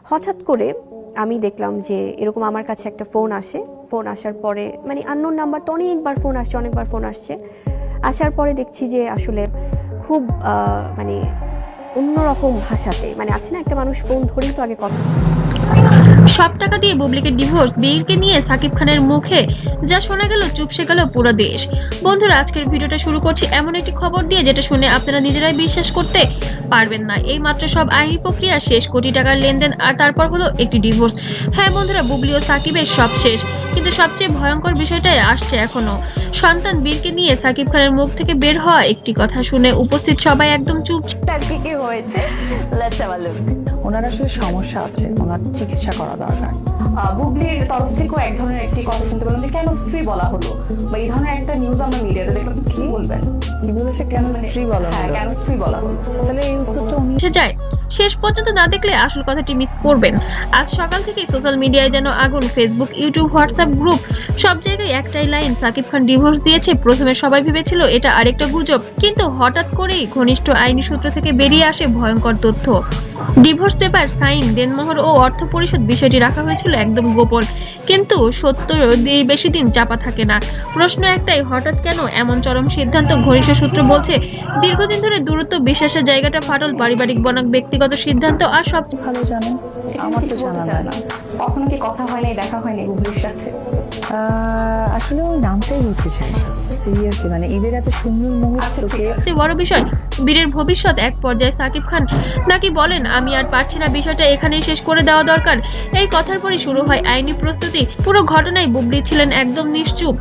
হঠাৎ করে আমি দেখলাম যে এরকম আমার কাছে একটা ফোন আসে। ফোন আসার পরে মানে আননোন নাম্বার তো অনেকবার ফোন আসছে। আসার পরে দেখছি যে আসলে খুব মানে অন্যরকম ভাষাতে, মানে আছে না একটা মানুষ ফোন ধরেই তো আগে কথা। সব টাকা দিয়ে বুবলিকে ডিভোর্স, বীরকে নিয়ে সাকিব খানের মুখে যা শোনা গেল, চুপসে গেল পুরো দেশ। বন্ধুরা, আজকের ভিডিওটা শুরু করছি এমন একটি খবর দিয়ে যেটা শুনে আপনারা নিজেরাই বিশ্বাস করতে পারবেন না। এই মাত্র সব আইনি প্রক্রিয়া শেষ, কোটি টাকার লেনদেন, আর তারপর হলো একটি ডিভোর্স। হ্যাঁ বন্ধুরা, বুবলি ও সাকিবের সব শেষ, কিন্তু সবচেয়ে ভয়ঙ্কর বিষয়টাই আসছে এখনো। সন্তান বীরকে নিয়ে সাকিব খানের মুখ থেকে বের হওয়া একটি কথা শুনে উপস্থিত সবাই একদম চুপ। আর কি হয়েছে, লেটস হ্যাভ আ লুক। ওনার আসলে সমস্যা আছে, ওনার চিকিৎসা করা দরকার। বুবলির তরফ থেকেও এক ধরনের একটি কথা শুনতে পেলাম যে কেন স্ত্রী বলা হলো, বা এই ধরনের একটা নিউজ আমরা মিডিয়াতে দেখলাম। কি বলবেন, কি বলেছে, কেন স্ত্রী বলা হ্যাঁ হলো? কেন স্ত্রী বলা হলো? তাহলে এই উত্তরটা উনি উঠে যায়। শেষ পর্যন্ত না দেখলে আসল কথাটি মিস করবেন। আজ সকাল থেকে সোশ্যাল মিডিয়ায় যেন আগুন। ফেসবুক, ইউটিউব, হোয়াটসঅ্যাপ গ্রুপ, সব জায়গায় একটাই লাইন, সাকিব খান ডিভোর্স দিয়েছে। প্রথমে সবাই ভেবেছিল এটা আরেকটা গুজব, কিন্তু হঠাৎ করেই ঘনিষ্ঠ আইনি সূত্র থেকে বেরিয়ে আসে ভয়ঙ্কর তথ্য। ডিভোর্স পেপার, সাইন, দেনমোহর ও অর্থ পরিশোধ বিষয়টি রাখা হয়েছিল একদম গোপন, কিন্তু সত্য বেশি দিন চাপা থাকে না। প্রশ্ন একটাই, হঠাৎ কেন এমন চরম সিদ্ধান্ত? ঘনিষ্ঠ সূত্র বলছে দীর্ঘদিন ধরে দূরত্ব, বিশ্বাসের জায়গাটা ফাটল, পারিবারিক বনাম ব্যক্তিগত সিদ্ধান্ত, আর সব ভালো জানেন, আমার তো জানা যায় না। কখনো কি কথা হয় নাই, দেখা হয়নি বুবলির সাথে? আসলে ওই নামটাই বলতে চাই না সিরিয়াসলি, মানে ঈদের এত সুন্দর মুহূর্তকে। সবচেয়ে বড় বিষয় বীরের ভবিষ্যৎ। এক পর্যায়ে সাকিব খান নাকি বলেন, আমি আর পারছি না, বিষয়টা এখানেই শেষ করে দেওয়া দরকার। এই কথার পরই শুরু হয় আইনি প্রস্তুতি। পুরো ঘটনায় বুবলি ছিলেন একদম নিশ্চুপ,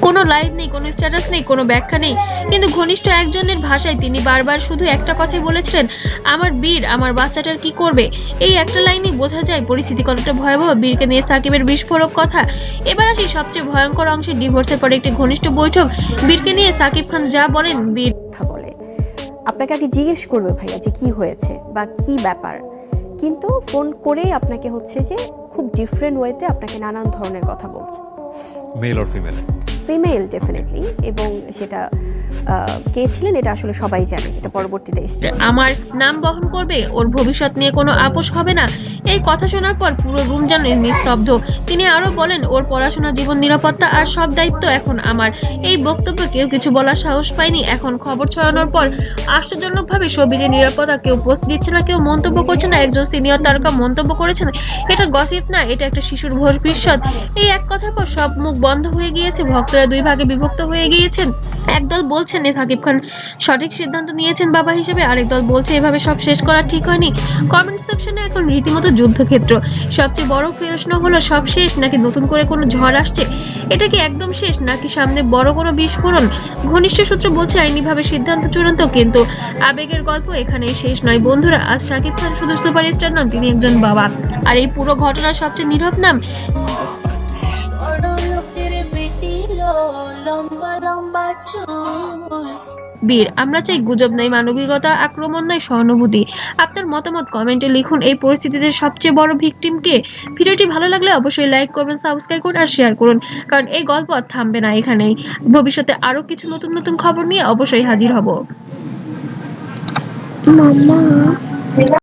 কোনো লাইভ নেই, কোনো স্ট্যাটাস নেই, কোনো ব্যাখ্যা নেই। কিন্তু ঘনিষ্ঠ একজনের ভাষায় তিনি বারবার শুধু একটা কথাই বলেছিলেন, আমার বীর আমার বাচ্চাটার কি করবে। এই একটা লাইনেই বোঝা যায় পরিস্থিতি কতটা ভয়াবহ। বীরকে নিয়ে সাকিবের বিস্ফোরক কথা। এবার আসি সবচেয়ে ভয়ঙ্কর অংশে, ডিভোর্সের পরে একটি ঘনিষ্ঠ বৈঠক। বীরকে নিয়ে সাকিব খান যা বলেন, বীর কথা বলে আপনাকে আগে জিজ্ঞেস করবে ভাইয়া যে কি হয়েছে বা কি ব্যাপার, কিন্তু ফোন করেই আপনাকে হচ্ছে যে খুব ডিফারেন্ট ওয়েতে আপনাকে নানান ধরনের কথা বলছে। Male or female? Female definitely, এবং সেটা কে ছিলেন এটা আসলে সবাই জানে, এটা পরবর্তীতে এসেছে। আমার নাম বহন করবে, ওর ভবিষ্যৎ নিয়ে কোনো আপোষ হবে না। এই কথা শোনার পর পুরো রুম যেন নিস্তব্ধ। তিনি আরো বলেন, ওর পড়াশোনা, জীবন, নিরাপত্তা আর সব দায়িত্ব এখন আমার। এই বক্তব্য কেউ কিছু বলার সাহস পায়নি। এখন খবর ছড়ানোর পর আশ্চর্যজনকভাবে সবিজে নিরাপত্তা, কেউ পোস্ট দিচ্ছে না, কেউ মন্তব্য করছে না। একজন সিনিয়র তারকা মন্তব্য করেছেন, এটা গসিপ না, এটা একটা শিশুর ভবিষ্যৎ। এই এক কথার পর সব মুখ বন্ধ হয়ে গিয়েছে। ভক্তরা দুই ভাগে বিভক্ত হয়ে গিয়েছেন। একদল বলছেন সাকিব খান সঠিক সিদ্ধান্ত নিয়েছেন বাবা হিসেবে, আরেক দল বলছে এভাবে সব শেষ করা ঠিক হয়নি। কমেন্ট সেকশনে এখন রীতিমতো যুদ্ধক্ষেত্র। সবচেয়ে বড় প্রশ্ন হলো, সব শেষ নাকি নতুন করে কোনো ঝড় আসছে? এটা কি একদম শেষ, নাকি সামনে বড় কোনো বিস্ফোরণ? ঘনিষ্ঠ সূত্র বলছে আইনিভাবে সিদ্ধান্ত চূড়ান্ত, কিন্তু আবেগের গল্প এখানেই শেষ নয়। বন্ধুরা, আজ সাকিব খান শুধু সুপারস্টার নন, তিনি একজন বাবা। আর এই পুরো ঘটনার সবচেয়ে নীরব নাম বীর। আমরা চাই গুজব নয়, মানবিকতা, আক্রমণ নয়, সহানুভূতি। আপনার মতামত কমেন্টে লিখুন। এই পরিস্থিতিতে সবচেয়ে বড় ভিকটিম কে? ভিডিওটি ভালো লাগলে অবশ্যই লাইক করবেন, সাবস্ক্রাইব করুন আর শেয়ার করুন, কারণ এই গল্প আর থামবে না এখানেই। ভবিষ্যতে আরো কিছু নতুন নতুন খবর নিয়ে অবশ্যই হাজির হব।